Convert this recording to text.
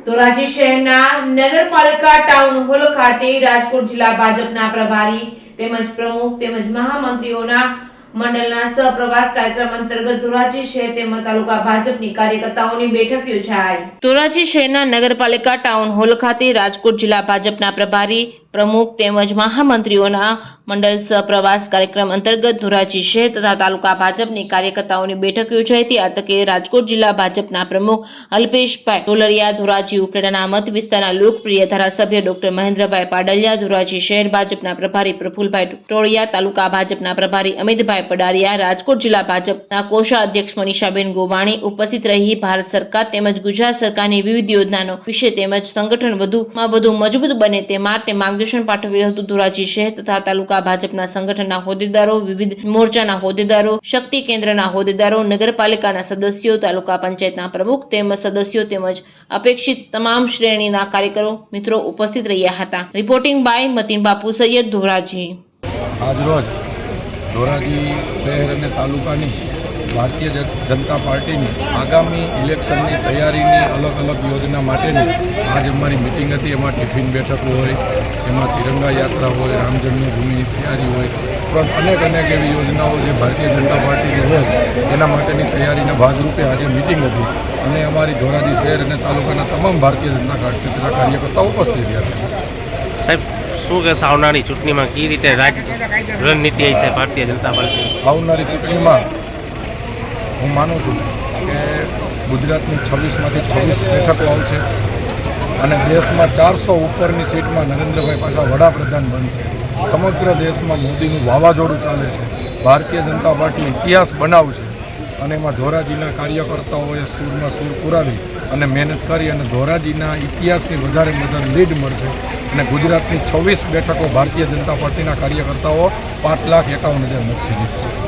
ધોરાજી શહેરના નગરપાલિકા town hall ખાતે રાજકોટ જિલ્લા ભાજપના પ્રભારી તેમજ પ્રમુખ તેમજ મહામંત્રીઓના મંડળના સહપ્રવાસ કાર્યક્રમ અંતર્ગત ધોરાજી શહેર તેમજ તાલુકા ભાજપની કાર્યકર્તાઓની બેઠક યોજાઈ। ધોરાજી શહેરના નગરપાલિકા ટાઉન હોલ ખાતે રાજકોટ જિલ્લા ભાજપના પ્રભારી પ્રમુખ તેમજ મહામંત્રીઓના મંડળ સહપ્રવાસ કાર્યક્રમ અંતર્ગત ધોરાજી શહેર તથા તાલુકા ભાજપની કાર્યકર્તાઓની બેઠક યોજાઈ હતી। આ તકે રાજકોટ જિલ્લા ભાજપના પ્રમુખ અલ્પેશભાઈ ઢોલરિયા, ધોરાજી ઉપલેટાના મત વિસ્તારના લોકપ્રિય ધારાસભ્ય ડોક્ટર મહેન્દ્રભાઈ પાડલિયા, ધોરાજી શહેર ભાજપના પ્રભારી પ્રફુલભાઈ ટોળિયા, તાલુકા ભાજપના પ્રભારી અમિતભાઈ પડારિયા, રાજકોટ જિલ્લા ભાજપના કોષાધ્યક્ષ મનીષાબેન ગોવાણી ઉપસ્થિત રહી ભારત સરકાર તેમજ ગુજરાત સરકારની વિવિધ યોજનાઓ વિશે તેમજ સંગઠન વધુમાં વધુ મજબૂત બને તે માટે માર્ગદર્શન પાઠવ્યું હતું। ધોરાજી શહેર તથા તાલુકા ભાજપના સંગઠનના હોદ્દેદારો, વિવિધ મોરચાના હોદ્દેદારો, શક્તિ કેન્દ્રના હોદ્દેદારો, નગરપાલિકાના સદસ્યો, તાલુકા પંચાયતના પ્રમુખ તેમજ સદસ્યો તેમજ અપેક્ષિત તમામ શ્રેણીના કાર્યકરો મિત્રો ઉપસ્થિત રહ્યા હતા। રિપોર્ટિંગ બાય મતીન બાપુ સૈયદ, ધોરાજી। આજરોજ ધોરાજી શહેર અને તાલુકાની ભારતીય જનતા પાર્ટીની આગામી ઇલેક્શનની તૈયારીની અલગ અલગ યોજના માટેની આજ અમારી મિટિંગ હતી। એમાં ટિફિન બેઠકો હોય, એમાં તિરંગા યાત્રા હોય, રામ જન્મભૂમિની તૈયારી હોય, ઉપરાંત અનેક એવી યોજનાઓ જે ભારતીય જનતા પાર્ટીની હોય એના માટેની તૈયારીના ભાગરૂપે આજે મિટિંગ હતી અને અમારી ધોરાજી શહેર અને તાલુકાના તમામ ભારતીય જનતા પાર્ટીના કાર્યકર્તાઓ ઉપસ્થિત રહ્યા હતા। સાહેબ, શું કહેશો આવનારી ચૂંટણીમાં કઈ રીતે રણનીતિ હશે ભારતીય જનતા પાર્ટી? આવનારી ચૂંટણીમાં હું માનું છું કે ગુજરાતની 26માંથી 26 બેઠકો આવશે અને દેશમાં 400 ઉપરની સીટમાં નરેન્દ્રભાઈ પાછા વડાપ્રધાન બનશે। સમગ્ર દેશમાં મોદીનું વાવાઝોડું ચાલે છે। ભારતીય જનતા પાર્ટી ઇતિહાસ બનાવશે અને એમાં ધોરાજીના કાર્યકર્તાઓએ સૂરમાં સૂર પુરાવી અને મહેનત કરી અને ધોરાજીના ઇતિહાસની વધારે લીડ મળશે અને ગુજરાતની 26 બેઠકો ભારતીય જનતા પાર્ટીના કાર્યકર્તાઓ 5,51,000 મતથી જીતશે।